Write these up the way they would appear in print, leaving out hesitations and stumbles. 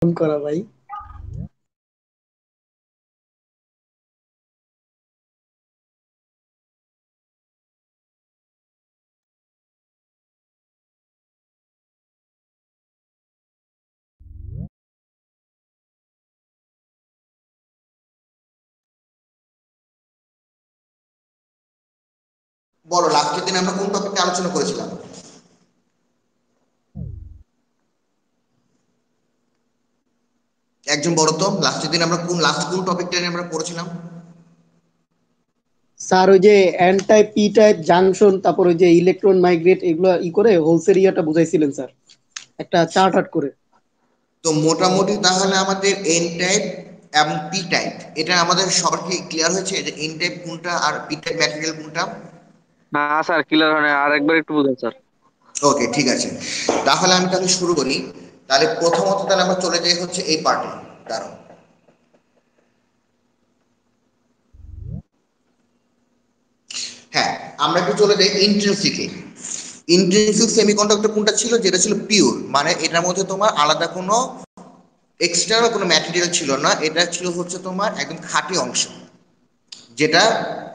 Phone করা ভাই। বলো লাস্টের দিন আমরা কোন টপিকটা আলোচনা করেছিলাম? একজন বলো তো, লাস্টের দিন আমরা কোন টপিকটা নিয়ে আমরা পড়েছিলাম? স্যার ওই যে N type P type junction, তারপর ওই যে ইলেকট্রন মাইগ্রেট, এগুলো করে হোলসেল ইয়াটা বুঝাইছিলেন স্যার, একটা চার্ট আট করে। তো মোটামুটি তাহলে আমাদের এন টাইপ এবং পি টাইপ, এটা আমাদের সবার কি ক্লিয়ার হয়েছে যে এন টাইপ কোনটা আর পি টাইপ ম্যাটেরিয়াল কোনটা? হ্যাঁ স্যার, ক্লিয়ার হয় না, আর একবার একটু বুঝান স্যার। ওকে, ঠিক আছে। তাহলে আমি শুরু করি। তাহলে প্রথমত তাহলে আমরা চলে যাই হচ্ছে এই পার্টে। দাঁড়াও। হ্যাঁ, আমরা একটু চলে যাই ইন্ট্রিনসিকে। ইন্ট্রিনসিক সেমিকন্ডাক্টর কোনটা ছিল? যেটা ছিল পিওর, মানে এটার মধ্যে তোমার আলাদা কোনো এক্সটার্নাল কোনো ম্যাটেরিয়াল ছিল না, এটা ছিল হচ্ছে তোমার একদম খাঁটি অংশ, যেটা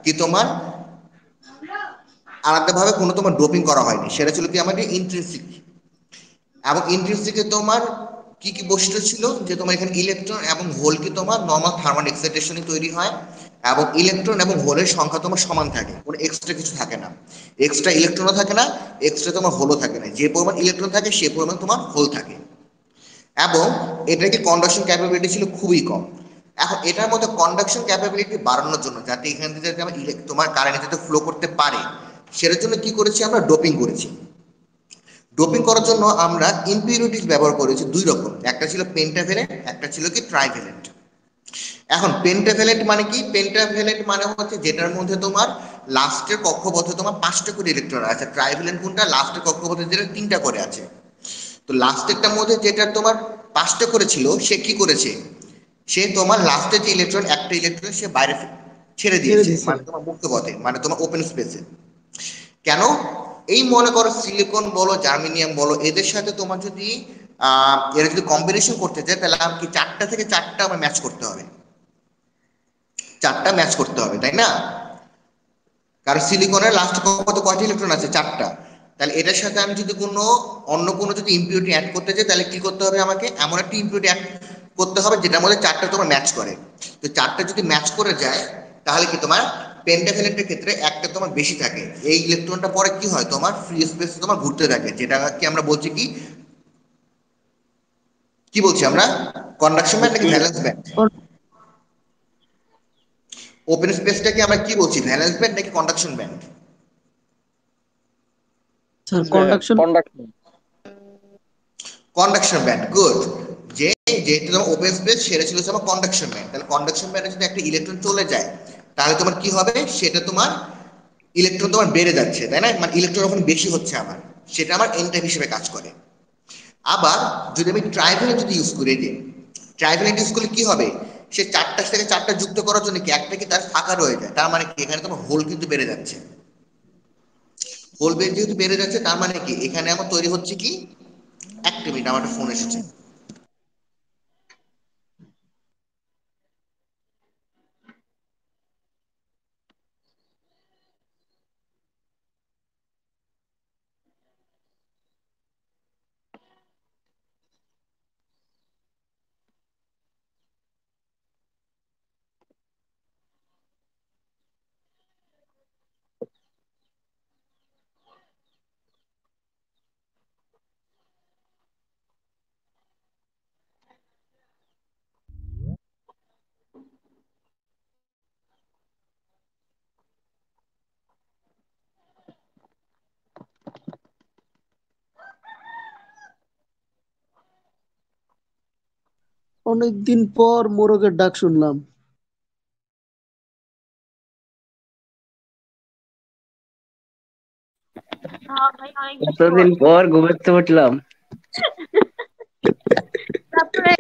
কি তোমার আলাদাভাবে কোনো তোমার ডোপিং করা হয়নি, সেটা ছিল কি আমাদের ইন্ট্রিনসিক। এবং ইন্ট্রিনসিকে তোমার কি কি বৈশিষ্ট্য ছিল, যে তোমার এখানে ইলেকট্রন এবং হোল কি তোমার নর্মাল থার্মাল এক্সাইটেশনে তৈরি হয়, এবং ইলেকট্রন এবং হোলের সংখ্যা তোমার সমান থাকে, কোনো এক্সট্রা কিছু থাকে না। এক্সট্রা ইলেকট্রনও থাকে না, এক্সট্রা তোমার হোলও থাকে না, যে পরিমাণ ইলেকট্রন থাকে সে পরিমাণ তোমার হোল থাকে। এবং এটার কি কন্ডাকশন ক্যাপাবিলিটি ছিল খুবই কম। এখন এটার মধ্যে কন্ডাকশন ক্যাপাবিলিটি বাড়ানোর জন্য, যাতে এখান থেকে যাতে আমার তোমার কারেন্ট যাতে ফ্লো করতে পারে, সেটার জন্য কি করেছি আমরা? ডোপিং করেছি। ডোপিং করার জন্য আমরা ইম্পিউরিটিস ব্যবহার করেছি দুই রকম, একটা ছিল পেন্টাভেলেন্ট, একটা ছিল কি ট্রাইভেলেন্ট। এখন পেন্টাভেলেন্ট মানে কি? পেন্টাভেলেন্ট মানে হচ্ছে যেটার মধ্যে তোমার লাস্টের কক্ষপথে তোমার 5টা করে ইলেকট্রন আছে। ট্রাইভেলেন্ট কোনটা? লাস্টের কক্ষপথে যেটা 3টা করে আছে। তো লাস্টেরটার মধ্যে যেটা তোমার 5টা করে ছিল, সে কি করেছে? সে তোমার লাস্টের যে ইলেকট্রন, একটা ইলেকট্রন সে বাইরে ছেড়ে ছেড়ে দিয়েছে, দিছে। মানে তোমার মুক্ত পথে, মানে তোমার ওপেন স্পেসে। কেন? এই মনে করো সিলিকন বলো জার্মেনিয়াম বলো, এদের সাথে তোমার যদি এরা যদি কম্বিনেশন করতে চায়, তাহলে আমাকে 4টা থেকে 4টা আমার ম্যাচ করতে হবে, 4টা ম্যাচ করতে হবে, তাই না? কারণ সিলিকনের লাস্ট কত কয়টা ইলেকট্রন আছে? 4টা। তাহলে এটার সাথে আমি যদি অন্য কোনো যদি ইম্পিউরিটি অ্যাড করতে চাই, তাহলে কি করতে হবে? আমাকে এমন একটা ইম্পিউরিটি অ্যাড করতে হবে যেটার মধ্যে 4টা তোমার ম্যাচ করে। তো 4টা যদি ম্যাচ করে যায়, তাহলে কি তোমার পেন্টাভেলেন্টের ক্ষেত্রে একটা তোমার বেশি থাকে, এই ইলেকট্রনটা পরে কি হয় তোমার ফ্রি স্পেসে তোমার ঘুরতে থাকে, যেটা কি আমরা বলছি কি, কি বলছি আমরা? কন্ডাকশন ব্যান্ড নাকি ভ্যালেন্স ব্যান্ড? ওপেন স্পেসটাকে আমরা কি বলছি, ভ্যালেন্স ব্যান্ড নাকি conduction band? Sir conduction. Conductor. Conduction band, good. যে যেহেতু তোমার ওপেন স্পেস, সেটা ছিল তোমার কন্ডাকশন ব্যান্ড। তাহলে কন্ডাকশন ব্যান্ডে যদি একটা ইলেকট্রন চলে যায়, তাহলে তোমার কি হবে? সেটা তোমার ইলেকট্রন তোমার বেড়ে যাচ্ছে, তাই না? মানে ইলেকট্রন যখন বেশি হচ্ছে আমার, সেটা আমার এন টাইপ হিসেবে কাজ করে। আবার যদি আমি ট্রাইভেলেন্ট যদি ইউজ করি, যে ট্রাইভেলেন্ট ইউজ করলে কি হবে? সে 4টা থেকে 4টা যুক্ত করার জন্য কি একটা কি তার ফাঁকা রয়ে যায়, তার মানে কি এখানে তোমার হোল কিন্তু বেড়ে যাচ্ছে। হোল বেড়ে যেহেতু বেড়ে যাচ্ছে, তার মানে কি এখানে আমার তৈরি হচ্ছে কি, একটা মিনিট, আমার একটা ফোন এসেছে। অনেকদিন পর মোরগের ডাক শুনলাম। হ্যাঁ ভাই, অনেকদিন পর। কতদিন পর ঘুমাতে উঠলাম। তারপরে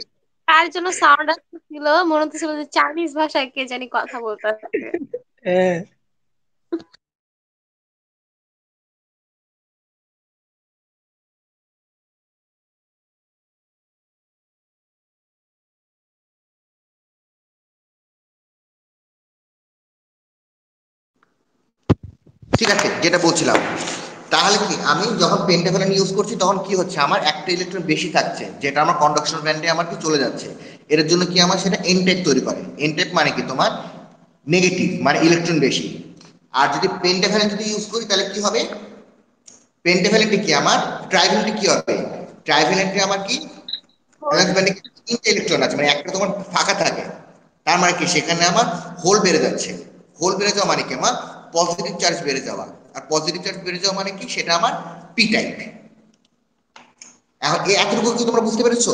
কার জন্য সাউন্ড আসছিল, মনে হচ্ছিল যে চাইনিজ ভাষায় কে জানি কথা বলতেছে। হ্যাঁ। ঠিক আছে, যেটা বলছিলাম, তাহলে কি আমি যখন পেন্টাভ্যালেন্ট ইউজ করছি তখন কি হচ্ছে, আমার একটা ইলেকট্রন বেশি থাকছে, যেটা আমার কন্ডাকশন ব্যান্ডে আমার কি চলে যাচ্ছে। এর জন্য কি আমার সেটা এন টাইপ তৈরি করে। এন টাইপ মানে কি তোমার নেগেটিভ, মানে ইলেকট্রন বেশি। আর যদি পেন্টাভ্যালেন্ট যদি ইউজ করি তাহলে কি হবে, পেন্টাভ্যালেন্টে কি আমার ট্রাইভ্যালেন্টে কি হবে, ট্রাইভ্যালেন্টে আমার কি ভ্যালেন্স ব্যান্ডে তিনটে ইলেকট্রন আছে, মানে একটা তোমার ফাঁকা থাকে। তার মানে কি সেখানে আমার হোল বেড়ে যাচ্ছে। হোল বেড়ে যাওয়া মানে কি আমার পজিটিভ চার্জ বেড়ে যাওয়া। আর পজিটিভ চার্জ বেড়ে যাওয়া মানে কি, সেটা আমার পি টাইপ। এখন এই এতটুকু কি তোমরা বুঝতে পেরেছো?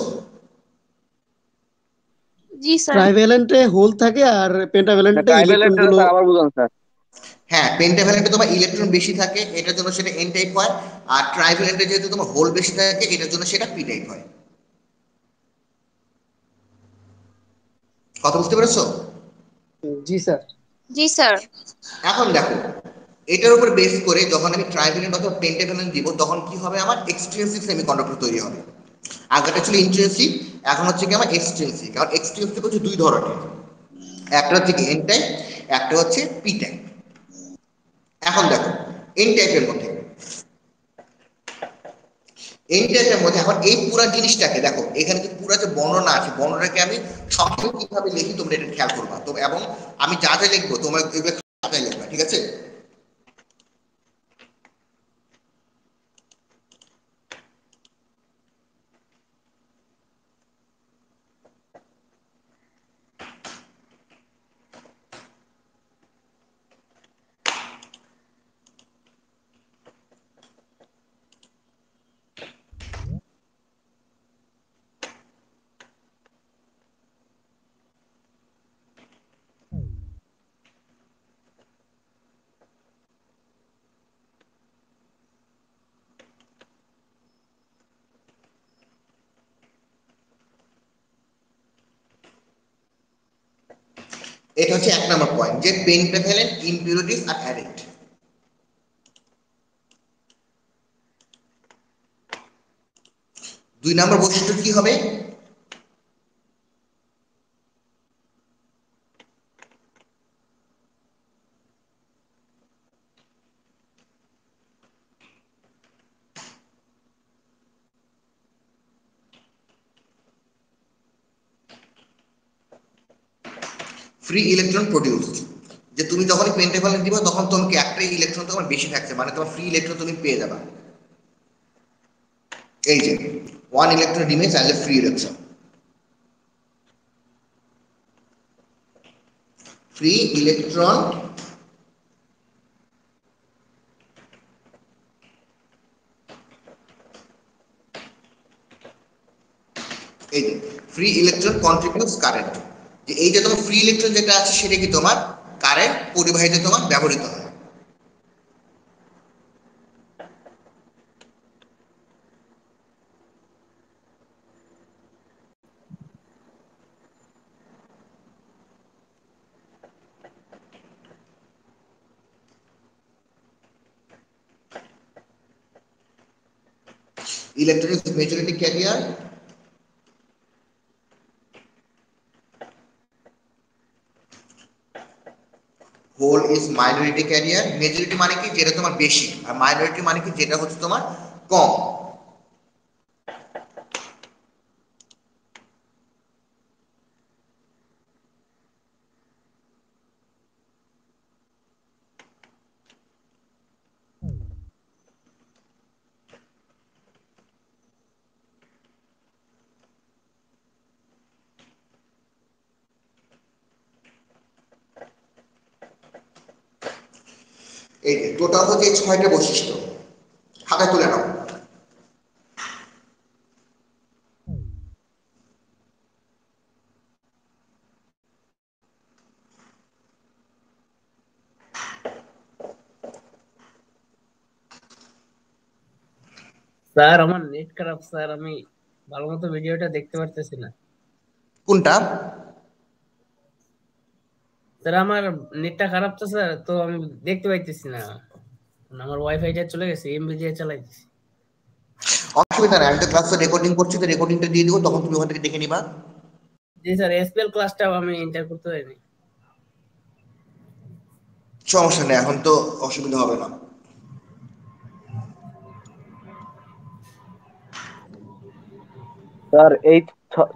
জি স্যার। ট্রাইভ্যালেন্টে হোল থাকে আর পেন্টাভ্যালেন্টে ইলেকট্রন ট্রাইভ্যালেন্ট গুলো। স্যার আবার বুঝান স্যার। হ্যাঁ, পেন্টাভ্যালেন্টে তোমার ইলেকট্রন বেশি থাকে, এটার জন্য সেটা এন টাইপ হয়। আর ট্রাইভ্যালেন্টে যেহেতু তোমার হোল বেশি থাকে, এটার জন্য সেটা পি টাইপ হয়। কথা বুঝতে পেরেছো? জি স্যার। জি স্যার। এখন দেখো, এটার উপর বেস করে যখন আমি ট্রাইভ্যালেন্ট অথবা পেন্টাভ্যালেন্ট দিব, তখন কি হবে, আমার এক্সট্রিনসিক সেমিকন্ডাক্টর তৈরি হবে। আগেটা ছিল ইন্ট্রিনসিক, এখন হচ্ছে কি আমার এক্সট্রিনসিক। কারণ এক্সট্রিনসিক হচ্ছে দুই ধরনের, একটা হচ্ছে কি এন টাইপ, একটা হচ্ছে পি টাইপ। এখন দেখো, এন টাইপের মধ্যে, এন টাইপের মধ্যে এখন এই পুরো জিনিসটাকে দেখো, এখানে যে পুরো যে বর্ণনা আছে, বর্ণনাকে আমি সংক্ষেপে কিভাবে লিখি তোমরা এটা খেয়াল করবা তো। এবং আমি যা যা লিখবো তোমরা এগুলো খাতায় লিখবা, ঠিক আছে? এটা হচ্ছে 1 নম্বর পয়েন্ট, যে পেন্টাভ্যালেন্ট ইমপিউরিটিস আর অ্যাডেড। 2 নম্বর বৈশিষ্ট্য কি হবে, ফ্রি ইলেকট্রন প্রডিউসড। যে তুমি যখন পেন্টাভ্যালেন্ট দিবা তখন তোমাকে একটাই ইলেকট্রন তোমার বেশি থাকছে, মানে তোমার ফ্রি ইলেকট্রন তুমি পেয়ে যাবা। এই যে 1 electron remains as a free electron. Free electron এই যে ফ্রি ইলেকট্রন কন্ট্রিবিউটস কারেন্ট। যে এই যে তোমার ফ্রি ইলেকট্রন যেটা আছে সেটা কি তোমার কারেন্ট পরিবাহিতে তোমার ব্যবহৃত হয়। Electron is majority carrier, hole is minority carrier। Majority মানে কি, যেটা তোমার বেশি, আর মাইনরিটি মানে কি, যেটা হচ্ছে তোমার কম। এই যে টোটাল হচ্ছে এই 6টা বৈশিষ্ট্য, খাতায় তুলে নাও। স্যার আমার নেট খারাপ স্যার, আমি ভালো মতো ভিডিওটা দেখতে পারতেছি না। কোনটা? স্যার আমার নেটটা খারাপ তো স্যার, তো আমি দেখতে পাইতেছি না। আমার ওয়াইফাইটা চলে গেছে, এমবি দিয়ে চালাইতেছি। অসুবিধা নেই, আমি তো ক্লাসে রেকর্ডিং করছি, তো রেকর্ডিংটা দিয়ে দিব, তখন তুমি ওখান থেকে দেখে নিবা। জি স্যার, এসপিএল ক্লাসটাও আমি এন্টার করতে পারিনি। সমস্যা নেই, এখন তো অসুবিধা হবে না। স্যার এই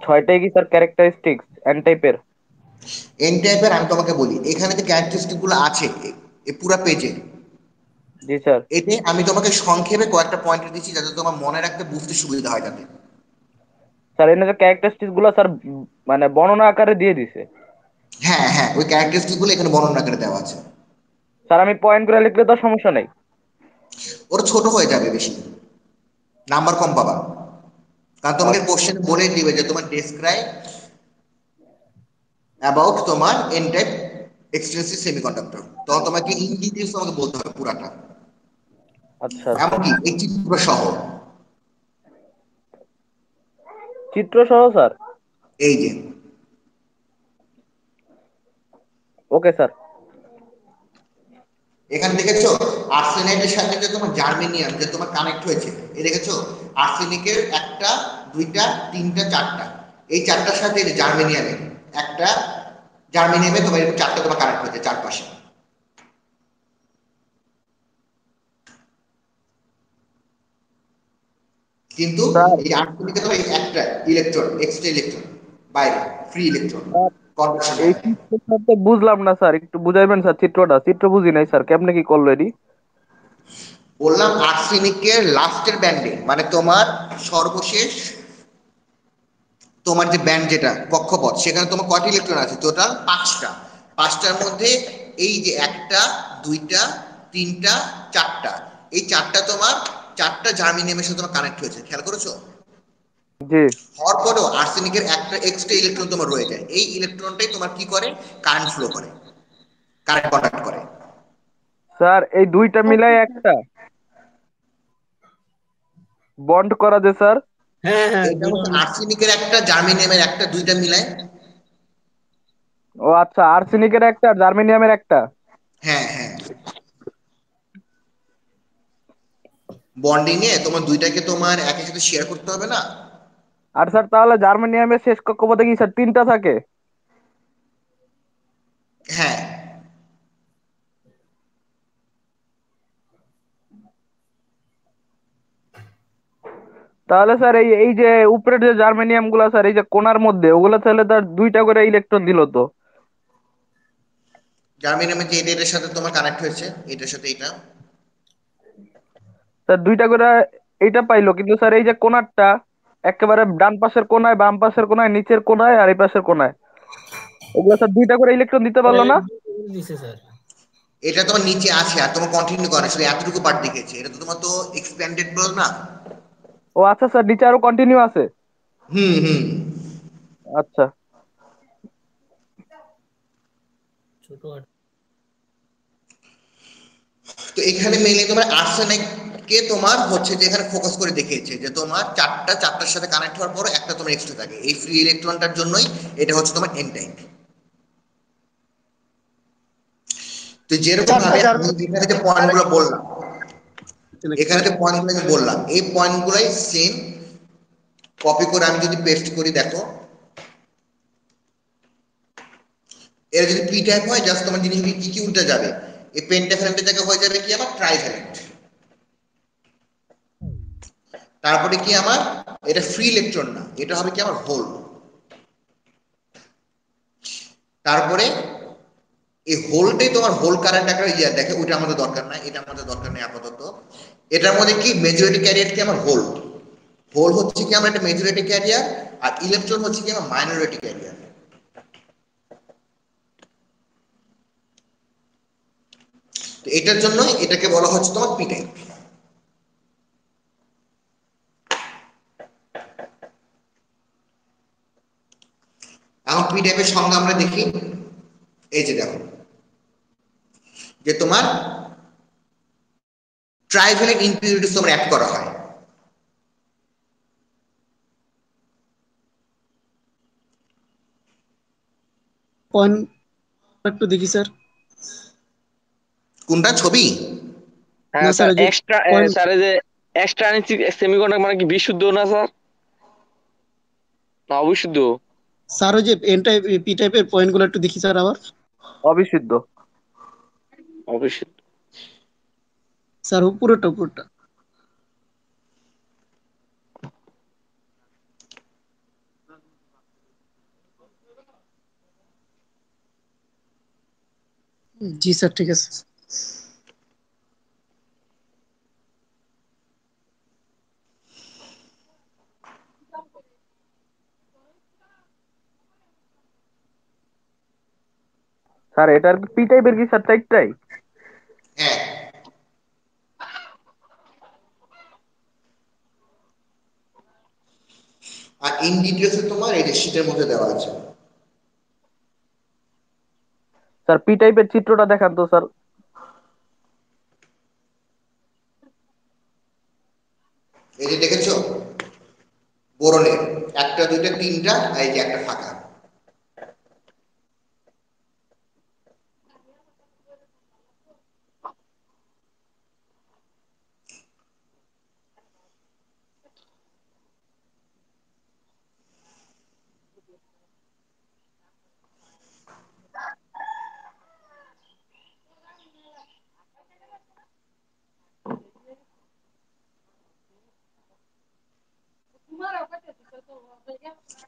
ছয়টাই কি স্যার ক্যারেক্টারিস্টিক্স এন টাইপের? এন টাইপের আমি তোমাকে বলি, এখানে যে ক্যারেক্টারিস্টিক গুলো আছে এই পুরো পেজে, জি স্যার। এতে আমি তোমাকে সংক্ষেপে কয়েকটা পয়েন্ট দিচ্ছি যাতে তোমার মনে রাখতে বুঝতে সুবিধা হয় যাতে। স্যার এখানে যে ক্যারেক্টারিস্টিক্স গুলো স্যার মানে বর্ণনা আকারে দিয়ে দিছে। হ্যাঁ হ্যাঁ, ওই ক্যারেক্টারিস্টিক গুলো এখানে বর্ণনা করে দেওয়া আছে। স্যার আমি পয়েন্ট করে লিখলে তো সমস্যা নেই? ওটা ছোট হয়ে যাবে, বেশি নাম্বার কম পাবা, কারণ তোমাকে কোশ্চেন বলে দিবে যে তোমার ডেসক্রাইব অ্যাবাউট তোমার এন টাইপ এক্সটেন্সিভ সেমিকন্ডাক্টর, তখন তোমাকে ইন ডিটেইলস তোমাকে বলতে হবে পুরাটা, আচ্ছা আচ্ছা। এমনকি এই চিত্র সহ। চিত্র সহ স্যার? এই যে ওকে স্যার। এখানে দেখেছো আর্সেনাইটের সাথে যে তোমার জার্মেনিয়াম যে তোমার কানেক্ট হয়েছে, এই দেখেছো আর্সেনিকের একটা দুইটা তিনটা চারটা, এই চারটার সাথে এই জার্মেনিয়ামের একটা, জার্মেনিয়ামে তোমার এরকম চারটা তোমার কানেক্ট হয়েছে চারপাশে। কিন্তু স্যার এই আর্সেনিকে তোমার একটা ইলেকট্রন, এক্সট্রা ইলেকট্রন বাইরে, ফ্রি ইলেকট্রন কন্ডাকশন এই বাইরে। চিত্রটা তো বুঝলাম না স্যার, একটু বুঝাইবেন স্যার চিত্রটা? চিত্র বুঝি নাই স্যার, কেমনে কি করলো এটি? বললাম আর্সেনিকের লাস্টের ব্যান্ডে, মানে তোমার সর্বশেষ তোমার যে ব্যান্ড যেটা কক্ষপথ, সেখানে তোমার কয়টি ইলেকট্রন আছে? টোটাল পাঁচটা। পাঁচটার মধ্যে এই যে একটা দুইটা তিনটা চারটা, এই চারটা তোমার চারটা জার্মেনিয়ামের সাথে তোমার কানেক্ট হয়েছে, খেয়াল করেছো? জি হওয়ার পরেও আর্সেনিকের একটা এক্সট্রা ইলেকট্রন তোমার রয়ে যায়, এই ইলেকট্রনটাই তোমার কি করে? কারেন্ট ফ্লো করে, কারেন্ট কন্ডাক্ট করে। স্যার এই দুইটা মিলাই একটা বন্ড করা যে স্যার? হ্যাঁ হ্যাঁ, এটা দুইটা হচ্ছে মিলে। আর্সেনিকের একটা জার্মেনিয়ামের একটা, দুইটা মিলায়। ও আচ্ছা, আর্সেনিকের একটা আর জার্মেনিয়ামের একটা। হ্যাঁ হ্যাঁ, বন্ডিং এ তোমার দুইটাকে তোমার একই সাথে শেয়ার করতে হবে না? আর স্যার তাহলে জার্মেনিয়ামের শেষ কক্ষপথে কি স্যার তিনটা থাকে? হ্যাঁ, তাহলে স্যার এই এই যে উপরের যে জার্মেনিয়াম গুলা স্যার, এই যে কোণার মধ্যে ওগুলা তাহলে তার দুইটা করে ইলেকট্রন দিল তো? জার্মেনিয়ামের যে এটা এটার সাথে তোমার কানেক্ট হয়েছে, এটার সাথে এটা। স্যার দুইটা করে এইটা পাইলো, কিন্তু স্যার এই যে কোণারটা একেবারে ডান পাশের কোণায়, বাম পাশের কোণায়, নিচের কোণায় আর এই পাশের কোণায়, ওগুলা স্যার দুইটা করে ইলেকট্রন দিতে পারলো না? দিছে স্যার। এটা তোমার নিচে আছে আর তোমার কন্টিনিউ করে, শুধু এতটুকু পার্ট দেখিয়েছে, এটা তো তোমার তো এক্সপ্যান্ডেড বল না। ও আচ্ছা স্যার, নিচে আরো কন্টিনিউ আছে? হুম হুম। আচ্ছা ছোট হাত। তো এখানে মেইনলি তোমার আর্সেনিক কে তোমার হচ্ছে যে এখানে ফোকাস করে দেখিয়েছে যে তোমার চারটার সাথে কানেক্ট হওয়ার পর একটা তোমার এক্সট্রা থাকে, এই ফ্রি ইলেকট্রনটার জন্যই এটা হচ্ছে তোমার এন টাইপ। তো যেরকম চারটা ভাবে আমি জার্মান এখানে যে পয়েন্টগুলো বললাম, এখানে যে পয়েন্টগুলো আমি বললাম, এই পয়েন্টগুলোই সেম কপি করে আমি যদি পেস্ট করি, দেখো এর যদি পি টাইপ হয়, জাস্ট তোমার জিনিসগুলো কি কি উল্টে যাবে, এই পেন্টাভ্যালেন্টের জায়গায় হয়ে যাবে কি আমার ট্রাইভ্যালেন্ট। তারপরে কি আমার এটা ফ্রি ইলেকট্রন না, এটা হবে কি আমার হোল। তারপরে এই হোলটাই তোমার হোল কারেন্ট একটা ইয়ে দেখে, ওইটা আমাদের দরকার নাই, এটা আমাদের দরকার নেই আপাতত। এটার মধ্যে কি মেজরিটি ক্যারিয়ার কি আমার হোল, হোল হচ্ছে কি আমার একটা মেজরিটি ক্যারিয়ার, আর ইলেকট্রন হচ্ছে কি আমার মাইনরিটি ক্যারিয়ার। তো এটার জন্য এটাকে বলা হচ্ছে তোমার পি টাইপ। এখন পি টাইপের সংজ্ঞা আমরা দেখি, এই যে দেখো যে তোমার ট্রাইভ্যালেন্ট ইম্পিউরিটিস তোমার অ্যাড করা হয়। পয়েন্ট একটু দেখি স্যার। কোনটা ছবি? হ্যাঁ না স্যার, স্যার, ওই যে এক্সট্রা পয়েন্ট, স্যার এই যে এক্সট্রা সেমিকন্ডাক্টর মানে কি বিশুদ্ধ না স্যার, না অবিশুদ্ধ? স্যার ওই যে এন টাইপ পি টাইপের পয়েন্টগুলো একটু দেখি স্যার আবার। অবিশুদ্ধ। অবশ্যই। স্যার উপরেরটা উপরেরটা। জি স্যার ঠিক আছে। স্যার এটার পি টাইপের কি স্যার চারটাই? হ্যাঁ, আর ইন ডিটেলস তোমার এই যে শীটের মধ্যে দেওয়া আছে। স্যার পি টাইপের চিত্রটা দেখান তো স্যার। এই যে দেখেছো বোরনের একটা দুইটা তিনটা, এই যে একটা ফাঁকা।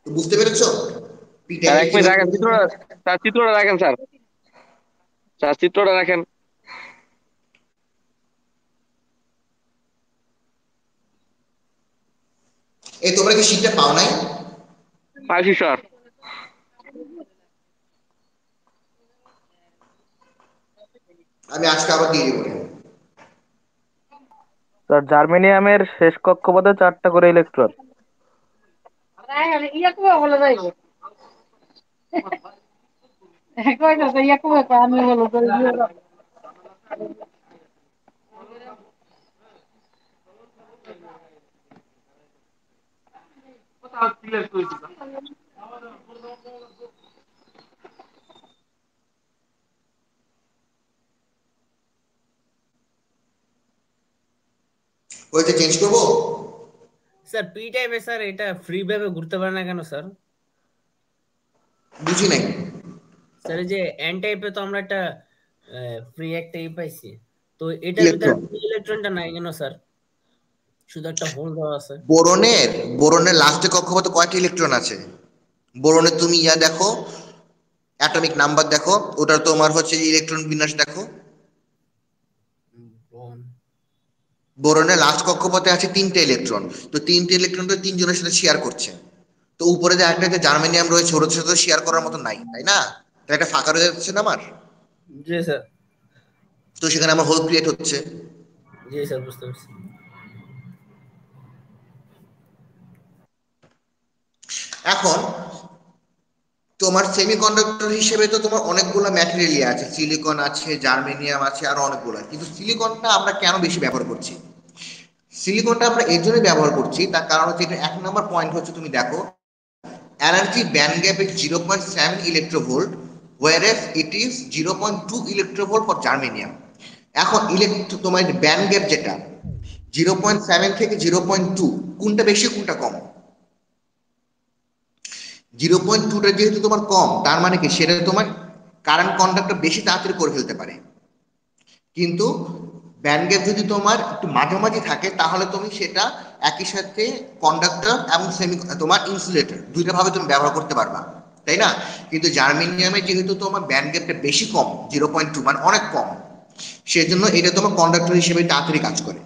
তো বুঝতে পেরেছো পি স্যার টাইপের এক মিনিট কিভাবে রাখেন করতে চিত্রটা, হয়? স্যার চিত্রটা রাখেন স্যার, স্যার চিত্রটা রাখেন। এই তোমরা কি শীটটা পাও নাই? পাইছি স্যার। আমি আজকে আবার দিয়ে দিব। স্যার জার্মেনিয়ামের শেষ কক্ষপথে 4টা করে ইলেকট্রন। ওইটা চেঞ্জ করবো? স্যার পি টাইপে স্যার এটা ফ্রি ভাবে ঘুরতে পারে না কেন স্যার? বুঝি নাই। স্যার এই যে এন টাইপে তো আমরা একটা ফ্রি একটা পাইছি, তো এটার ভিতরে ইলেকট্রন ইলেকট্রনটা নাই কেন স্যার? শুধু একটা হোল দেওয়া আছে। বোরনের বোরনের লাস্টে কক্ষপথে কয়টা ইলেকট্রন আছে? বোরনে তুমি ইয়া দেখো, অ্যাটমিক নাম্বার দেখো, ওটার তোমার হচ্ছে ইলেকট্রন বিন্যাস দেখো। বোন। বোরনের লাস্ট কক্ষপথে আছে 3টে ইলেকট্রন, তো 3টে ইলেকট্রন তো 3 জনের সাথে শেয়ার করছে। তো উপরে যে আরেকটা যে জার্মেনিয়াম রয়েছে ওর সাথে শেয়ার করার মতো নাই, তাই না? তাই একটা ফাঁকা রয়ে যাচ্ছে না আমার? জি স্যার। তো সেখানে আমার হোল ক্রিয়েট হচ্ছে। জি স্যার বুঝতে পারছি। এখন তোমার সেমিকন্ডাক্টর হিসেবে তো তোমার অনেকগুলো ম্যাটেরিয়াল আছে, সিলিকন আছে, জার্মেনিয়াম আছে, আরো অনেকগুলো। কিন্তু সিলিকনটা আমরা কেন বেশি ব্যবহার করছি? সিলিকনটা আমরা এই জন্যই ব্যবহার করছি, তার কারণ হচ্ছে এটা 1 নম্বর পয়েন্ট হচ্ছে, তুমি দেখো energy band gap is 0.7 electronvolt, whereas it is 0.2 electronvolt for germanium. এখন তোমার ব্যান্ড গ্যাপ যেটা 0.7 থেকে 0.2, কোনটা বেশি কোনটা কম? 0.2টা যেহেতু তোমার কম, তার মানে কি সেটা তোমার কারেন্ট কন্ডাক্টর বেশি তাড়াতাড়ি করে ফেলতে পারে। কিন্তু ব্যান্ড গ্যাপ যদি তোমার একটু মাঝামাঝি থাকে তাহলে তুমি সেটা একই সাথে কন্ডাক্টর এবং তোমার ইনসুলেটর দুইটা ভাবে তুমি ব্যবহার করতে পারবা, তাই না? কিন্তু জার্মেনিয়ামে যেহেতু তোমার ব্যান্ড গ্যাপটা বেশি কম, 0.2 মানে অনেক কম, সেজন্য এটা তোমার কন্ডাক্টর হিসেবে তাড়াতাড়ি কাজ করে,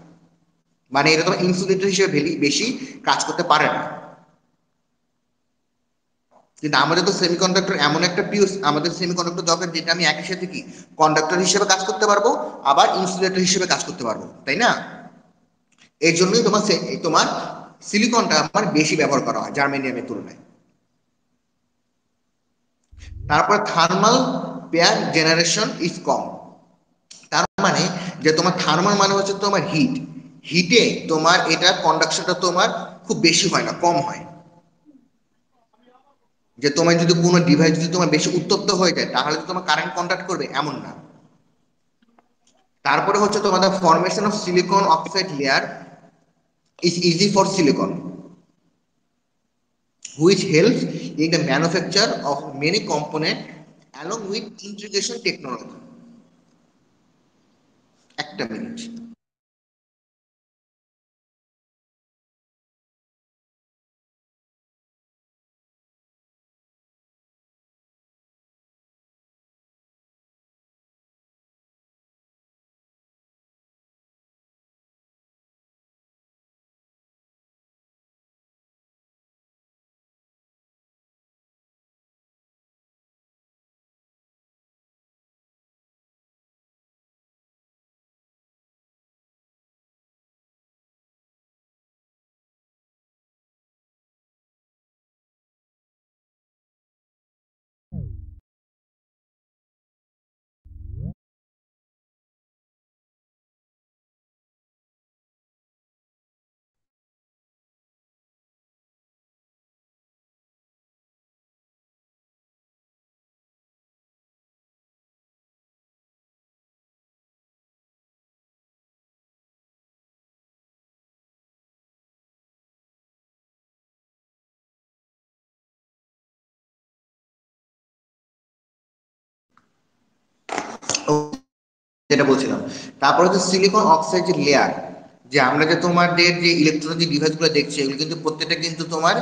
মানে এটা তোমার ইনসুলেটর হিসেবে বেশি কাজ করতে পারে না। কিন্তু আমাদের তো সেমিকন্ডাক্টর এমন একটা পিউস, আমাদের সেমিকন্ডাক্টর দরকার যেটা আমি একই সাথে কি কন্ডাক্টর হিসেবে কাজ করতে পারবো, আবার ইনসুলেটর হিসেবে কাজ করতে পারবো, তাই না? এই জন্যই তোমার সিলিকনটা আমার বেশি ব্যবহার করা হয় জার্মেনিয়ামের তুলনায়। তারপর থার্মাল পেয়ার জেনারেশন ইজ কম। তার মানে যে তোমার থার্মাল মানে হচ্ছে তোমার হিট, হিটে তোমার এটা কন্ডাকশনটা তোমার খুব বেশি হয় না, কম হয়। যে তোমার যদি কোনো ডিভাইস যদি তোমার বেশি উত্তপ্ত হয়ে যায় তাহলে তো তোমার কারেন্ট কন্ডাক্ট করবে এমন না। তারপরে হচ্ছে তোমাদের formation of silicon oxide layer is easy for silicon, which helps in the manufacture of many components along with integration technology. একটা মিনিট। যেটা বলছিলাম, তারপর হচ্ছে সিলিকন অক্সাইড যে লেয়ার, যে আমরা যে তোমাদের যে ইলেকট্রনিক ডিভাইস গুলো দেখছি এগুলো কিন্তু প্রত্যেকটা কিন্তু তোমার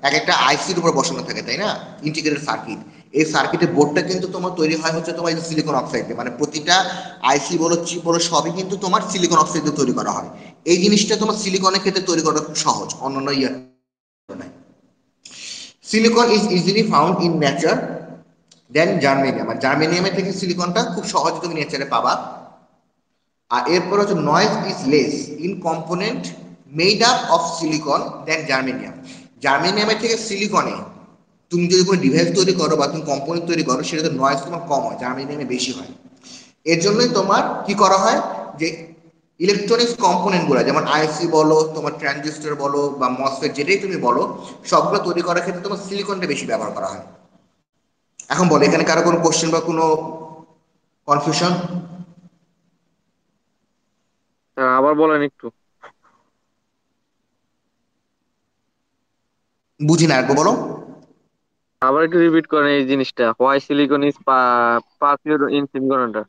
এক একটা আইসির উপর বসানো থাকে, তাই না? Integrated circuit. এই সার্কিটের বোর্ডটা কিন্তু তোমার তৈরি হয় হচ্ছে তোমার সিলিকন অক্সাইড দিয়ে, মানে প্রতিটা আইসি বলো চিপ বলো সবই কিন্তু তোমার সিলিকন অক্সাইড দিয়ে তৈরি করা হয়। এই জিনিসটা তোমার সিলিকনের ক্ষেত্রে তৈরি করা খুব সহজ, অন্যান্য ইয়ার তুলনায়। Silicon is easily found in nature than germanium, আর জার্মেনিয়ামের থেকে সিলিকনটা খুব সহজে তুমি নেচারে পাবা। আর এরপর হচ্ছে noise is less in component made up of silicon than germanium. জার্মেনিয়ামের থেকে সিলিকনে তুমি যদি কোনো ডিভাইস তৈরি করো বা তুমি কম্পোনেন্ট তৈরি করো, সেটাতে নয়েজ তোমার কম হয়, জার্মেনিয়ামে বেশি হয়। এর জন্যই তোমার কি করা হয় যে ইলেকট্রনিক্স কম্পোনেন্ট গুলো যেমন আইসি বলো, তোমার ট্রানজিস্টর বলো বা মসফেট যেটাই তুমি বলো, সবগুলো তৈরি করার ক্ষেত্রে তোমার সিলিকনটা বেশি ব্যবহার করা হয়। এখন বলো, এখানে কারো কোনো কোশ্চেন বা কোনো কনফিউশন? আবার বলেন একটু। বুঝি না, একবার বলো। আবার একটু রিপিট করেন এই জিনিসটা, why silicon is preferred in semiconductor.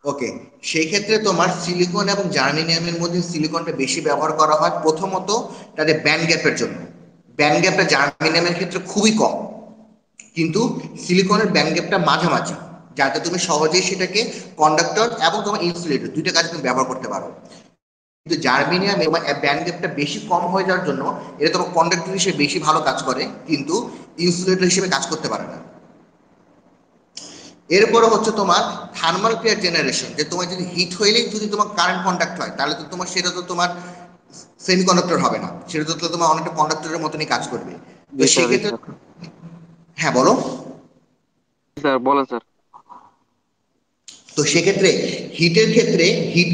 Okay, সেই ক্ষেত্রে তোমার সিলিকন এবং জার্মেনিয়ামের মধ্যে সিলিকনটা বেশি ব্যবহার করা হয় প্রথমত তাদের ব্যান্ড গ্যাপের জন্য। ব্যান্ড গ্যাপটা জার্মেনিয়ামের ক্ষেত্রে খুবই কম, কিন্তু সিলিকনের ব্যান্ড গ্যাপটা মাঝামাঝি, যাতে তুমি সহজেই সেটাকে কন্ডাক্টর এবং তোমার ইনসুলেটর দুইটা কাজে তুমি ব্যবহার করতে পারো। কিন্তু জার্মেনিয়ামে ব্যান্ড গ্যাপটা বেশি কম হয়ে যাওয়ার জন্য এটা তোমার কন্ডাক্টর হিসেবে বেশি ভালো কাজ করে, কিন্তু ইনসুলেটর হিসেবে কাজ করতে পারে না। এরপরে হচ্ছে তোমার থার্মাল পেয়ার জেনারেশন, যে তোমার যদি হিট হইলেই যদি তোমার কারেন্ট কন্ডাক্ট হয়, তাহলে তো তোমার সেটা তো তোমার সেমিকন্ডাক্টর হবে না, সেটা তো তোমার অনেকটা কন্ডাক্টরের মতনই কাজ করবে। তো জি স্যার, জি সেক্ষেত্রে, স্যার। হ্যাঁ বলো। স্যার বলেন স্যার। তো সেক্ষেত্রে হিটের ক্ষেত্রে হিট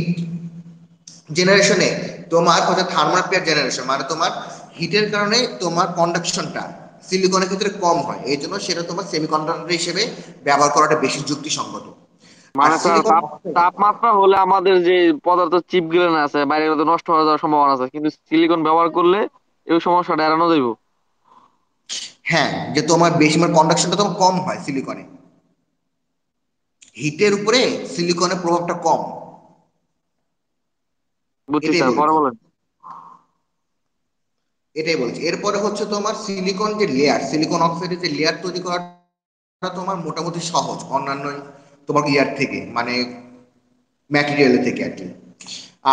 জেনারেশনে তোমার হচ্ছে থার্মাল পেয়ার জেনারেশন, মানে তোমার হিটের কারণে তোমার কন্ডাকশনটা সিলিকনের ক্ষেত্রে কম হয়, এই জন্য সেটা তোমার সেমিকন্ডাক্টর হিসেবে ব্যবহার করাটা বেশি যুক্তিসঙ্গত। আর মানে স্যার সিলিকন, তাপমাত্রা হলে আমাদের যে পদার্থ চিপ গুলো আছে বাইরে গুলো তো নষ্ট হয়ে যাওয়ার সম্ভাবনা আছে, কিন্তু সিলিকন ব্যবহার করলে এই সমস্যাটা এড়ানো যাইব। হ্যাঁ, যে তোমার বেশি মানে কন্ডাকশনটা তোমার কম হয় সিলিকনে, হিটের উপরে সিলিকনের প্রভাবটা কম। বুঝছি এটাই স্যার, পরে বলেছি, বলেন। এটাই বলছি। এরপরে হচ্ছে তোমার সিলিকন যে লেয়ার, সিলিকন অক্সাইডের যে লেয়ার তৈরি করাটা তোমার মোটামুটি সহজ অন্যান্য তোমার ইয়ার থেকে, মানে ম্যাটেরিয়ালের থেকে আর কি।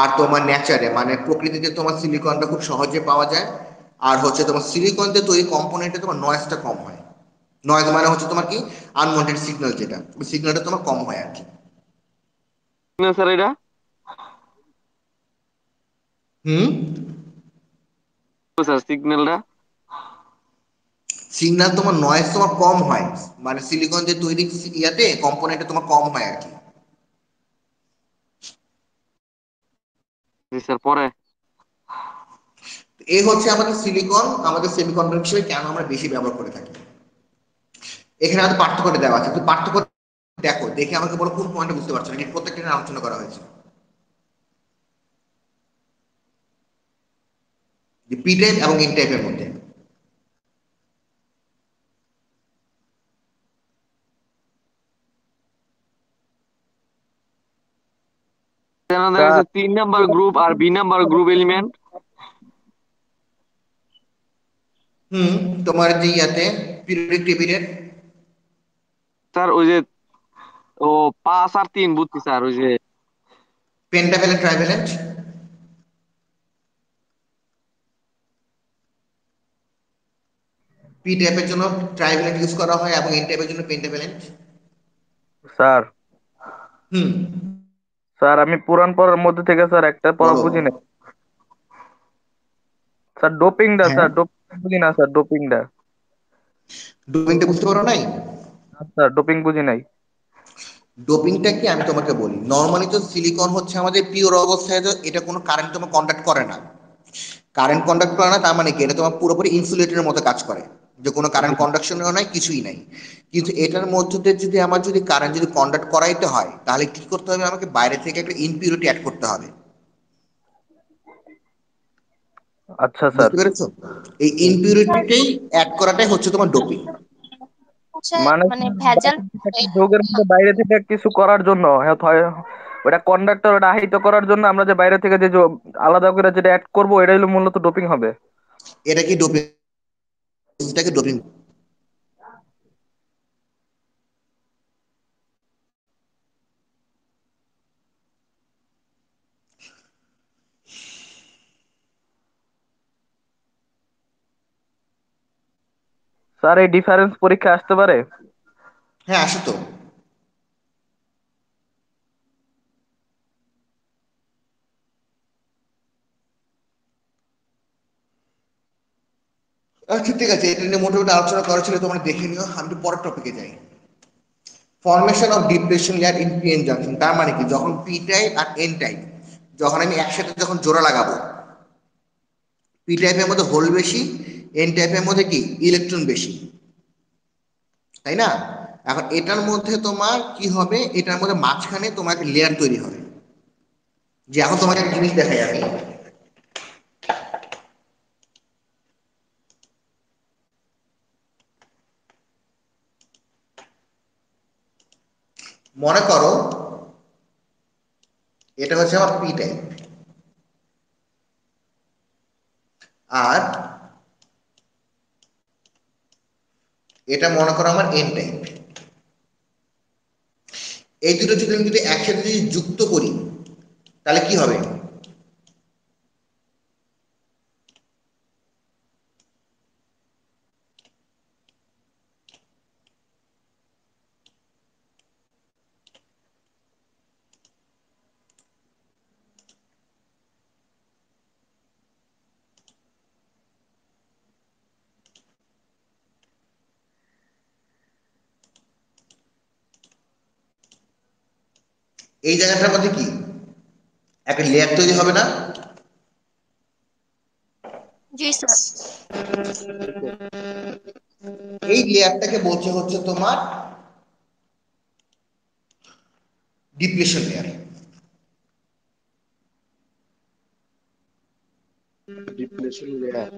আর তোমার নেচারে মানে প্রকৃতিতে তোমার সিলিকনটা খুব সহজে পাওয়া যায়। আর হচ্ছে তোমার সিলিকন দিয়ে তৈরি কম্পোনেন্টে তোমার নয়েজটা কম হয়। নয়েজ মানে হচ্ছে তোমার কি আনওয়ান্টেড সিগন্যাল, যেটা সিগন্যালটা তোমার কম হয় আর কি। স্যার এটা হুম, স্যার সিগন্যালটা সিগন্যাল তোমার নয়েজ তোমার কম হয়, মানে সিলিকন যে তৈরি ইয়াতে কম্পোনেন্টে তোমার কম হয় আর কি। জি স্যার, পরে এই হচ্ছে আমাদের সিলিকন আমাদের সেমিকন্ডাক্টর হিসেবে কেন আমরা বেশি ব্যবহার করে থাকি। এখানে আমাদের পার্থক্যটা দেওয়া আছে, তো পার্থক্য দেখো, দেখে আমাকে বলো কোন পয়েন্টে বুঝতে পারছো না, প্রত্যেকটা নিয়ে আলোচনা করা হয়েছে। যে পি টাইপ এবং এন টাইপের মধ্যে। দেখা স্যার গেছে 3 নাম্বার গ্রুপ আর বি নাম্বার গ্রুপ এলিমেন্ট। হুম, তোমার যে ইয়াতে পিরিয়ডিক টেবিলের স্যার ওই যে ও 5 আর 3 বুঝছি স্যার, ওই যে পেন্টাভ্যালেন্ট ট্রাইভ্যালেন্ট, পি টাইপের জন্য ট্রাইভ্যালেন্ট ইউজ করা হয় এবং এন টাইপের জন্য পেন্টাভ্যালেন্ট। স্যার হুম, স্যার আমি পুরান পড়ার মধ্যে থেকে স্যার একটা পড়া বলো। বুঝি না স্যার, ডোপিংটা হ্যাঁ, স্যার, ডোপিং বুঝি না স্যার, ডোপিংটা। ডোপিংটা বুঝতে পারো নাই? স্যার ডোপিং বুঝি নাই। ডোপিংটা কি আমি তোমাকে বলি, নর্মালি তো সিলিকন হচ্ছে আমাদের পিওর অবস্থায়, তো এটা কোনো কারেন্ট তোমার কন্ডাক্ট করে না। কারেন্ট কন্ডাক্ট করে না তার মানে কি, এটা তোমার পুরোপুরি ইনসুলেটরের মতো কাজ করে, যে কোনো জি। কারেন্ট কন্ডাকশনও নাই, কিছুই নাই। কিন্তু এটার মধ্যে দিয়ে যদি আমার যদি কারেন্ট যদি কন্ডাক্ট করাইতে হয়, তাহলে কি করতে হবে, আমাকে বাইরে থেকে একটা ইমপিউরিটি অ্যাড করতে হবে। আচ্ছা স্যার। বুঝতে পেরেছো? এই স্যার ইমপিউরিটিটাই অ্যাড করাটাই হচ্ছে তোমার ডোপিং। হচ্ছে মানে মানে স্যার, ভেজাল একটা যোগের মধ্যে বাইরে থেকে কিছু করার জন্য হয় ওটা কন্ডাক্টর, ওটা আহিত করার জন্য আমরা যে বাইরে থেকে যে আলাদা করে যেটা অ্যাড করবো, এটাই হলো মূলত ডোপিং হবে। এটা কি ডোপিং? এটাকে ডোপিং। স্যার এই ডিফারেন্স পরীক্ষা আসতে পারে? হ্যাঁ, আসো তো। আচ্ছা ঠিক আছে, এটা নিয়ে মোটামুটি আলোচনা করা ছিল, তোমরা দেখে নিও। আমি একটু পরের টপিকে যাই। Formation of depression layer in P N junction, তার মানে কি, যখন পি টাইপ আর এন টাইপ যখন আমি একসাথে যখন জোড়া লাগাবো, পি টাইপের মধ্যে হোল বেশি, এন টাইপের মধ্যে কি ইলেকট্রন বেশি, তাই না? এখন এটার মধ্যে তোমার কি হবে, এটার মধ্যে মাঝখানে তোমার একটা লেয়ার তৈরি হবে। যে এখন তোমাকে একটা জিনিস দেখাই আমি, মনে করো এটা হচ্ছে আমার পি টাইপ, আর এটা মনে করো আমার এন টাইপ। এই দুটো যদি আমি যদি একসাথে যদি যুক্ত করি, তাহলে কি হবে? এই জায়গাটার মধ্যে কি একটা লেয়ার তৈরি হবে না? জি স্যার। এই লেয়ারটাকে বলছে হচ্ছে তোমার depletion layer. Depression layer.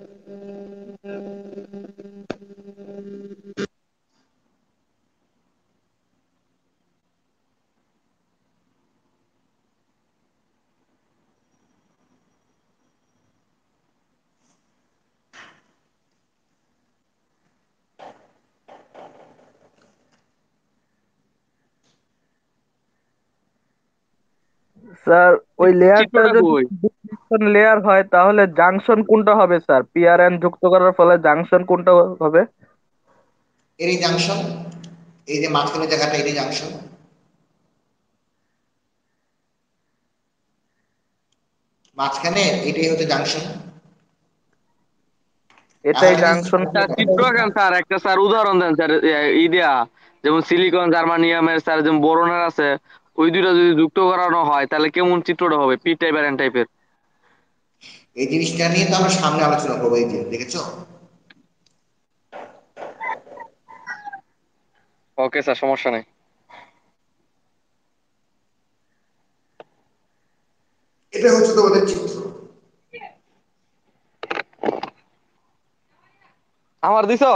Sir ওই লেয়ারটা চিত্রটা যদি কই? ডিফ্লেকশন লেয়ার হয়, তাহলে জাংশন কোনটা হবে স্যার? পিআরএন যুক্ত করার ফলে জাংশন কোনটা হবে? এরই জাংশন, এই যে মাঝখানে জায়গাটা এরই জাংশন, মাঝখানে এটাই হচ্ছে জাংশন। এখন এটাই একটা জিনিস জাংশন। স্যার চিত্র আঁকেন স্যার, একটা স্যার উদাহরণ দেন স্যার, ই দেয়া যেমন সিলিকন জার্মানিয়ামের স্যার, যেমন বোরনের আছে, ওই দুইটা যদি যুক্ত করানো হয় তাহলে কেমন চিত্রটা হবে, পি টাইপ আর এন টাইপের? এই জিনিসটা নিয়ে তো আমরা সামনে আলোচনা করবো। এই যে দেখেছো, ওকে স্যার, সমস্যা নেই। এটা হচ্ছে তোমাদের চিত্র। আমার দিছো?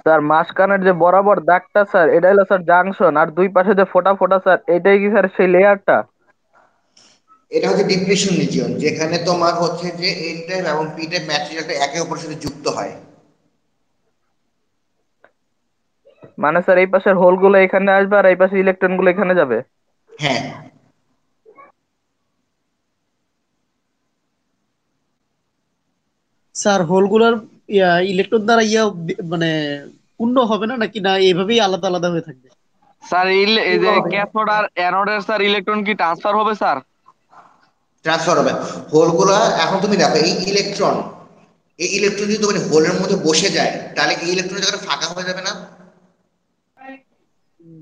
স্যার মাঝখানের যে বরাবর দাগটা স্যার এটা হলো স্যার জাংশন, আর দুই পাশে যে ফোটা ফোটা স্যার এটাই কি স্যার সেই লেয়ারটা? এটা হচ্ছে ডিপ্রেশন রিজিয়ন, যেখানে তোমার হচ্ছে যে এন টাইপ এবং পি টাইপ ম্যাটেরিয়ালটা একে অপরের সাথে যুক্ত হয়। মানে স্যার এই পাশের হোল গুলো এখানে আসবে আর এই পাশে ইলেকট্রন গুলো এখানে যাবে? হ্যাঁ, স্যার হোলগুলার ইলেকট্রন দ্বারা মানে পূর্ণ হবে না নাকি, না এইভাবেই আলাদা আলাদা হয়ে থাকবে? স্যার এই পূর্ণ যে হবে। ক্যাথোড আর অ্যানোডের স্যার ইলেকট্রন কি ট্রান্সফার হবে স্যার? ট্রান্সফার হবে। হোলগুলা এখন তুমি দেখো, এই ইলেকট্রন যদি তোমার হোলের মধ্যে বসে যায়, তাহলে এই ইলেকট্রনের জায়গাটা ফাঁকা হয়ে যাবে না?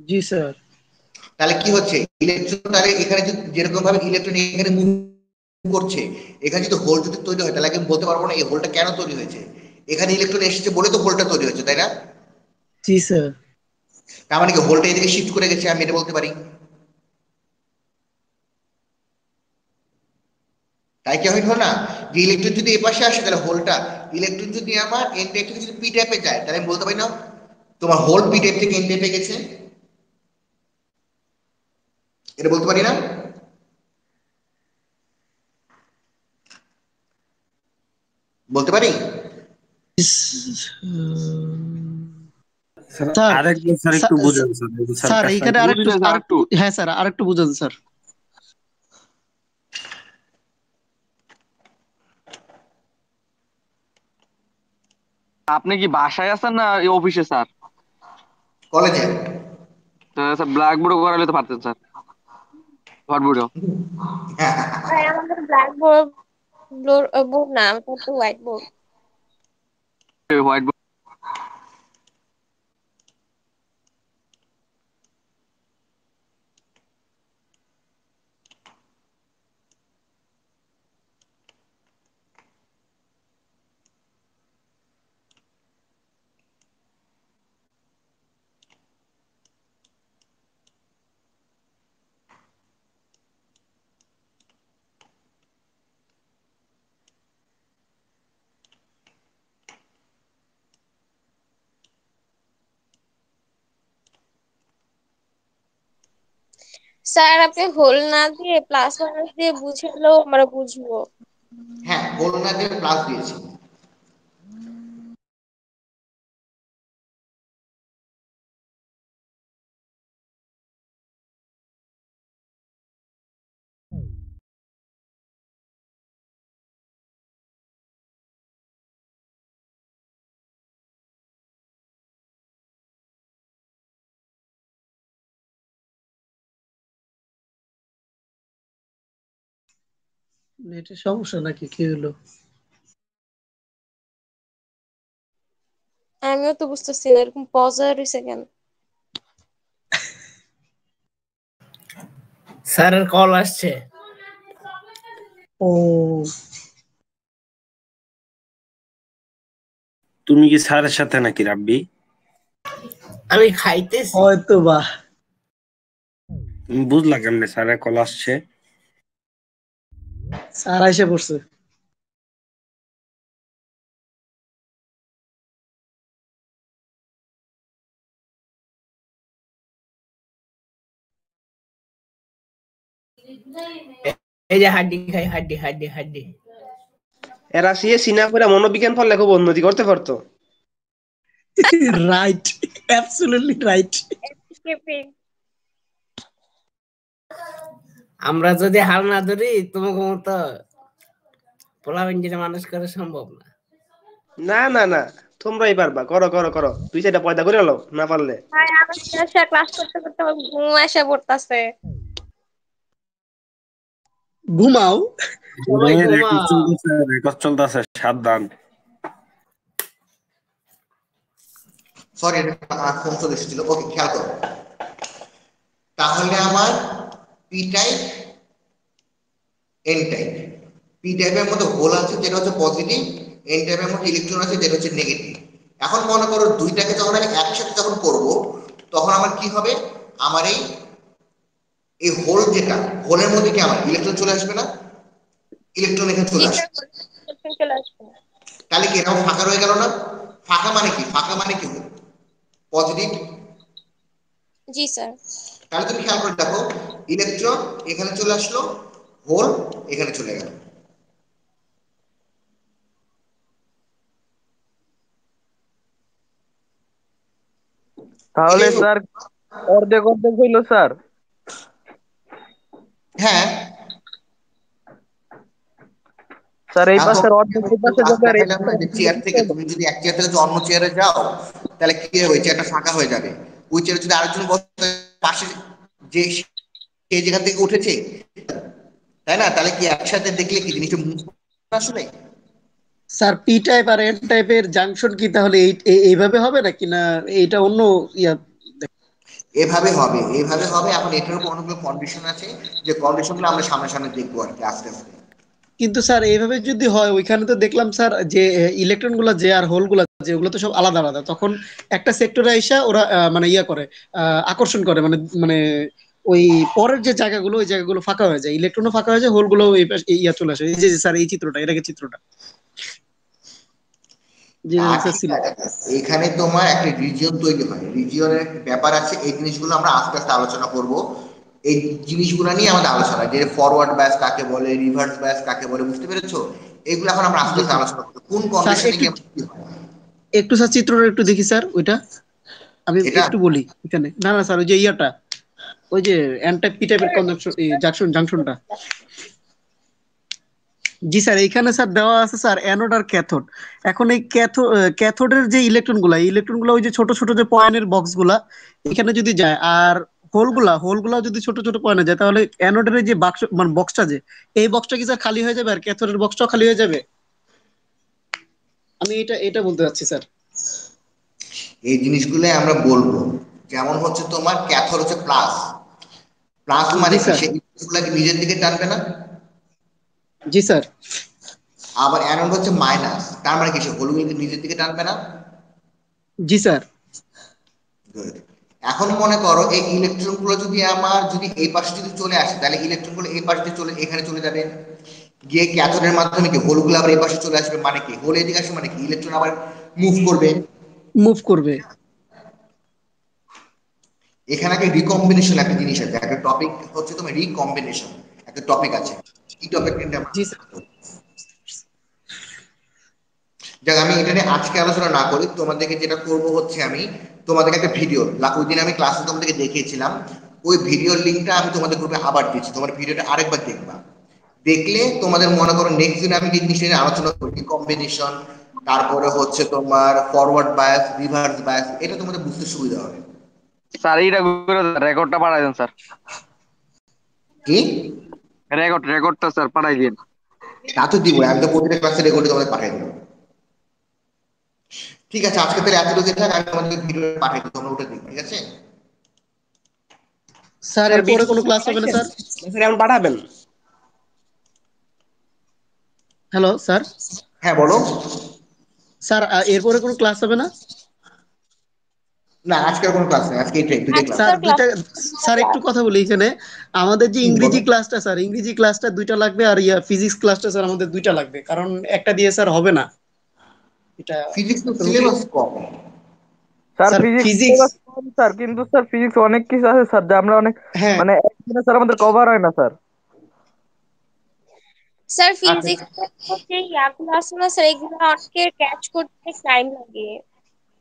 জি স্যার। তাহলে কি হচ্ছে, ইলেকট্রন তাহলে এখানে যেরকম ভাবে ইলেকট্রন এখানে মুভ করছে, এখানে যদি হোল যদি তৈরি হয়, তাহলে আমি বলতে পারবো না এই হোলটা কেন তৈরি হয়েছে। এখানে ইলেকট্রন এসেছে বলে তো হোলটা তৈরি হয়েছে, তাই না? জি স্যার। তার মানে কি হোলটা এদিকে শিফট করে গেছে, আমি এটা বলতে পারি। তাই কি হইল না, যে ইলেকট্রন যদি এ পাশে আসে তাহলে হোলটা, ইলেকট্রন যদি আমার এন টাইপ থেকে যদি পি টাইপে যায়, তাহলে আমি বলতে পারি না তোমার হোল পি টাইপ থেকে এন টাইপে গেছে, এটা বলতে পারি না? বলতে পারি। স্যার স্যার আরেকবার স্যার একটু বুঝেন স্যার, এই যে স্যার স্যার কাজটা এইখানে আরেকটু বুঝলে স্যার একটু হ্যাঁ স্যার আরেকটু বুঝান স্যার। আপনি কি বাসায় আছেন না এই অফিসে স্যার? কলেজে। স্যার ব্ল্যাক বোর্ডে করালে তো পারতেন স্যার, হোয়াইট বোর্ডে। ভাই আমাদের ব্ল্যাক বোর্ড, বোর্ড না, আমাদের তো white board. White board. Sir আপনি হোল না দিয়ে প্লাস মাইনাস দিয়ে বুঝালেও আমরা বুঝবো। হ্যাঁ, হোল না দিয়ে প্লাস দিয়েছি। নেটের সমস্যা নাকি, কি হলো? আমিও তো বুঝতেছি না, এরকম পজ হয়ে রয়েছে কেন? স্যারের কল আসছে। ও তুমি কি স্যারের সাথে নাকি রাব্বি? আমি খাইতেছি। হয়তো বা। তুমি বুঝলা কেমনে স্যারের কল আসছে? স্যার এসে পড়ছে। এই যে হাড্ডি খাই, হাড্ডি হাড্ডি হাড্ডি। এরা সিএ সিনা করে মনোবিজ্ঞান পড়লে খুব উন্নতি করতে পারতো। Right, absolutely right. Escaping. আমরা যদি হাল না ধরি তোমাকে মতো পোলাবেন যেটা মানুষ করা সম্ভব না। না না না, তোমরাই পারবা, করো করো করো, দুই চারটা পয়দা করে লো না পারলে। ভাই আমার ক্লাস করতে করতে আমার ঘুম এসে পড়তাছে। ঘুমাও। সবাই ঘুমা। রেকর্ড চলতেছে, সাবধান। সরি, আমার ফোন চলে এসেছিল। ওকে, খেয়াল করো। তাহলে আমার P type, N type. P টাইপের মধ্যে হোল আছে যেটা হচ্ছে পজিটিভ, এন টাইপের মধ্যে ইলেকট্রন আছে যেটা হচ্ছে নেগেটিভ। এখন মনে করো দুইটাকে যখন আমি একসাথে যখন করব, তখন আমার কি হবে, আমার এই হোল যেটা, হোলের মধ্যে কি আমার ইলেকট্রন চলে আসবে না? ইলেকট্রন এখানে চলে আসবে। চলে আসবে। তাহলে কি এটাও ফাঁকা রয়ে গেল না? ফাঁকা মানে কি? ফাঁকা মানে কি? পজিটিভ। জি স্যার। তাহলে তুমি খেয়াল করে দেখো, ইলেকট্রন এখানে চলে আসলো, হোল এখানে চলে গেল। তাহলে স্যার অর্ধেক অর্ধেক হইলো স্যার। হ্যাঁ স্যার এই এখন পাশের অর্ধেক এই পাশে যাবে আর এই দেখাইলাম না যে চেয়ার থেকে তুমি যদি এক চেয়ার থেকে যদি অন্য চেয়ারে যাও, তাহলে কি হবে, চেয়ারটা ফাঁকা হয়ে যাবে। ওই চেয়ারে যদি আরেকজন বসে পাশে যে সে যেখান থেকে উঠেছে, তাই না? তাহলে কি একসাথে দেখলে কি জিনিসটা মুভ আসলে? স্যার পি টাইপ আর এন টাইপের জাংশন কি তাহলে এইভাবে হবে নাকি না এইটা অন্য ইয়া? এভাবে হবে, এভাবে হবে। এখন এটার উপর অনেকগুলো কন্ডিশন আছে, যে কন্ডিশনগুলো আমরা সামনে সামনে দেখবো আর কি আস্তে আস্তে। কিন্তু স্যার এইভাবে যদি হয়, ওইখানে তো দেখলাম স্যার যে ইলেকট্রন গুলা যে আর হোল গুলা যে ওগুলো তো সব আলাদা আলাদা, তখন একটা সেক্টরে আইসা ওরা মানে ইয়া করে, আকর্ষণ করে, মানে মানে ওই পরের যে জায়গাগুলো ওই জায়গাগুলো ফাঁকা হয়ে যায়, ইলেকট্রনও ফাঁকা হয়ে যায়, হোল গুলো ইয়া চলে আসে। এই যে স্যার এই চিত্রটা, এটাকে চিত্রটা যে অ্যান্সার ছিল। এখানে তোমার একটা রিজিয়ন তৈরি হয়, রিজিয়নের ব্যাপার আছে। এই জিনিসগুলো আমরা আস্তে আস্তে আলোচনা করব। এই জিনিসগুলো নিয়ে আমাদের আলোচনা, যে ফরওয়ার্ড ব্যাস কাকে বলে, রিভার্স ব্যাস কাকে বলে, বুঝতে পেরেছো? এগুলো এখন আমরা আস্তে আস্তে আলোচনা করব, কোন কন্ডিশনে কি হয়। একটু স্যার চিত্রটা একটু দেখি স্যার, ওইটা আমি এটা একটু বলি এখানে। না না স্যার, ওই যে ইয়াটা, ওই যে এন টাইপ পি টাইপের কনজাংশন জাংশনটা। জি স্যার, এইখানে স্যার দেওয়া আছে স্যার অ্যানোড আর ক্যাথোড। এখন এই ক্যাথোডের যে ইলেকট্রনগুলো ওই যে ছোট ছোট যে পয়েন্টের বক্সগুলা এখানে যদি যায়, আর হোলগুলা যদি ছোট ছোট পয়েন্টে যায়, তাহলে অ্যানোডের যে বাক্স মানে বক্সটা, যে এই বক্সটা কি স্যার খালি হয়ে যাবে আর ক্যাথোডের বক্সটাও খালি হয়ে যাবে? আমি এটা এটা বলতে চাচ্ছি স্যার। এই জিনিসগুলো আমরা বলবো। যেমন হচ্ছে তোমার ক্যাথোড হচ্ছে প্লাস, প্লাস মানে জি কি, স্যার। সেই ইলেকট্রনগুলোকে নিজের দিকে টানবে না। জি স্যার। আবার অ্যানোড হচ্ছে মাইনাস, তার মানে কি, সে হোলগুলোকে নিজের দিকে টানবে না। জি স্যার। Good. এখন মনে করো এই ইলেকট্রন গুলো যদি আমার যদি এই পাশে যদি চলে আসে, তাহলে ইলেকট্রন গুলো এই পাশে চলে এখানে চলে যাবে, গিয়ে ক্যাথোডের মাধ্যমে কি হোলগুলো আবার এই পাশে চলে আসবে, মানে কি হোল এদিকে আসবে, মানে কি ইলেকট্রন আবার মুভ করবে। মুভ করবে। এখানে একটা রিকম্বিনেশন একটা জিনিস আছে, একটা টপিক হচ্ছে তোমার রিকম্বিনেশন, একটা টপিক আছে। কি টপিক নিয়ে আমরা, জি স্যার। যাক আমি এটা নিয়ে আজকে আলোচনা না করি, তোমাদেরকে যেটা করব হচ্ছে আমি তোমাদেরকে একটা ভিডিও, ওই দিন আমি ক্লাসে তোমাদেরকে দেখিয়েছিলাম, ওই ভিডিওর লিঙ্কটা আমি তোমাদের গ্রুপে আবার দিচ্ছি, তোমার ভিডিওটা আরেকবার দেখবা। দেখলে তোমাদের মনে করো নেক্সট দিন আমি যে জিনিসটা নিয়ে আলোচনা করি, কম্বিনেশন, তারপরে হচ্ছে তোমার ফরওয়ার্ড বায়াস, রিভার্স বায়াস, এটা তোমাদের বুঝতে সুবিধা হবে। স্যার এইটা রেকর্ডটা পাঠাই দেন স্যার। কি রেকর্ডটা স্যার পাঠাই দিন। তা তো দিব, আমি তো প্রতিটা ক্লাসে রেকর্ড তোমাদের পাঠাই দেবো। ঠিক আছে, আজকে তাহলে এতটুকু থাক, আমি তোমাদের ভিডিও পাঠাই দেবো, তোমরা ওটা দেখবে, ঠিক আছে? স্যার এরপরে কোনো ক্লাস হবে না স্যার? স্যার এখন পাঠাবেন? Hello sir. হ্যাঁ বলো। স্যার এরপরে কোনো ক্লাস হবে না? না আজকে আর কোনো ক্লাস নেই, আজকে এইটাই দুইটাই ক্লাস। স্যার দুইটা। স্যার একটু কথা বলি এখানে, আমাদের যে ইংরেজি ক্লাসটা স্যার, ইংরেজি ক্লাসটা দুইটা লাগবে, আর ফিজিক্স ক্লাসটা স্যার আমাদের দুইটা লাগবে, কারণ একটা দিয়ে স্যার হবে না। এটা ফিজিক্স তো সিলেবাস কম। Sir sir physics physics. কম স্যার, কিন্তু স্যার ফিজিক্স অনেক কিছু আছে স্যার, যা আমরা অনেক হ্যাঁ মানে একদিনে স্যার আমাদের কভার হয় না স্যার। স্যার আচ্ছা ফিজিক্স যে ইয়াগুলো আছে না স্যার, এগুলো অনেকে ক্যাচ করতে টাইম লাগে।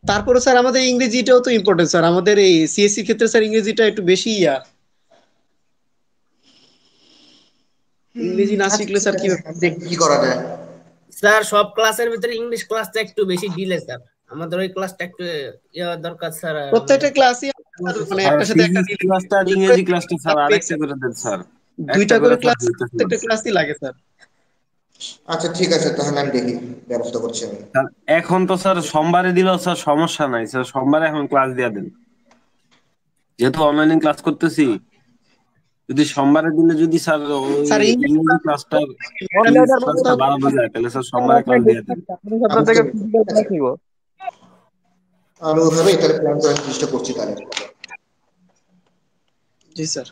তারপরে স্যার আমাদের ইংরেজিটাও তো ইম্পর্টেন্ট স্যার, আমাদের এই সিএসসি ক্ষেত্রে স্যার ইংরেজিটা একটু বেশি ইংরেজি না আচ্ছা শিখলে ঠিক স্যার আছে, কিভাবে? দেখি কি করা যায়। স্যার সব ক্লাসের ভিতরে ইংলিশ ক্লাসটা একটু বেশি ডিলে স্যার, আমাদের ওই ক্লাসটা একটু ইয়ে দরকার স্যার। প্রত্যেকটা ক্লাসই মানে স্যার একটার সাথে একটা ফিজিক্স ক্লাসটা আর ইংরেজি ক্লাসটা স্যার আরেকটা করে দেন স্যার, একটা দুইটা করে করে স্যার ক্লাস, হইতেছে না। প্রত্যেকটা ক্লাসই লাগে স্যার। আচ্ছা ঠিক আছে, তাহলে আমি দেখি, ব্যবস্থা করছি আমি। স্যার এখন তো স্যার সোমবারে দিলেও স্যার সমস্যা নাই স্যার, সোমবারে এখন ক্লাস দিয়ে দেন, যেহেতু অনলাইনে ক্লাস করতেছি। যদি সোমবারে দিলে যদি স্যার ওই স্যার ইংরেজি ক্লাসটা ফিজিক্স অনলাইনের ক্লাসটা মধ্যে বাড়ানো যায়, তাহলে স্যার সোমবারে ক্লাস দিয়ে দেন। আপনি আপনার থেকে ফিজিক্যাল ক্লাস নিব। আমি ওইভাবে তাহলে প্ল্যান করার চেষ্টা করছি তাহলে। জি স্যার।